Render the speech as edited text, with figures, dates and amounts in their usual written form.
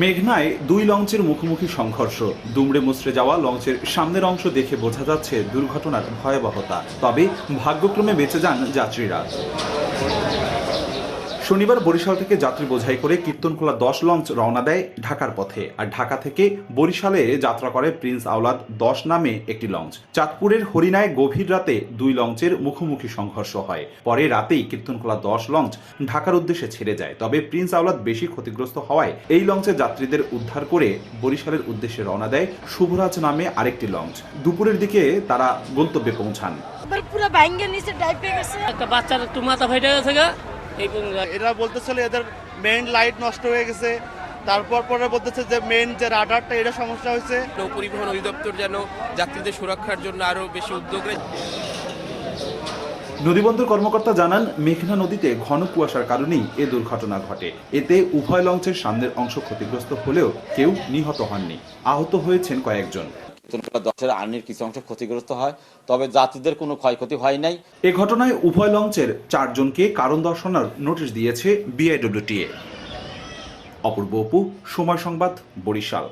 মেঘনায় দুই লঞ্চের মুখোমুখি সংঘর্ষ। দুমড়ে মুচড়ে যাওয়া লঞ্চের সামনের অংশ দেখে বোঝা যাচ্ছে দুর্ঘটনার ভয়াবহতা। তবে ভাগ্যক্রমে বেঁচে যান যাত্রীরা। শনিবার বরিশাল থেকে যাত্রী বোঝাই করে কীর্তনখোলা 10 লঞ্চ রওনা দেয় ঢাকার পথে। আর ঢাকা থেকে বরিশালে যাত্রা করে প্রিন্স আওলাদ 10 নামে একটি লঞ্চ। চাঁদপুরের হরিণায় গভীর রাতে দুই লঞ্চের মুখোমুখি সংঘর্ষ হয়। পরে রাতেই কীর্তনখোলা 10 লঞ্চ ঢাকার উদ্দেশ্যে ছেড়ে যায়। তবে প্রিন্স আওলাদ বেশি ক্ষতিগ্রস্ত হওয়ায় এই লঞ্চের যাত্রীদের উদ্ধার করে বরিশালের উদ্দেশ্যে রওনা দেয় শুভরাজ নামে আরেকটি লঞ্চ। দুপুরের দিকে তারা গন্তব্যে পৌঁছান। পুরো ভাঙ্গের নিচে ডাইপে গেছে, একটা বাচ্চার একটু মাথা ফাইটে গেছে গা। এরা বলতেছিল এদের মেইন লাইট নষ্ট হয়ে গেছে। তারপর পরে বলতেছে যে মেইন যে রাডারটা এটা সমস্যা হয়েছে। নৌ পরিবহন অধিদপ্তর যেন যাত্রীদের সুরক্ষার জন্য আরো বেশি উদ্যোগ নেয়। নদীবন্দর কর্মকর্তা জানান, মেঘনা নদীতে ঘন কুয়াশার কারণেই এ দুর্ঘটনা ঘটে। এতে উভয় লঞ্চের সামনের অংশ ক্ষতিগ্রস্ত হলেও কেউ নিহত হননি। আহত হয়েছেন কয়েকজন। আর্নির কিছু অংশ ক্ষতিগ্রস্ত হয়, তবে যাত্রীদের কোনো ক্ষয়ক্ষতি হয় নাই। এ ঘটনায় উভয় লঞ্চের 4 জনকে কারণ দর্শানোর নোটিশ দিয়েছে বিআইডব্লিউটিএ। অপূর্ব অপু, সময় সংবাদ, বরিশাল।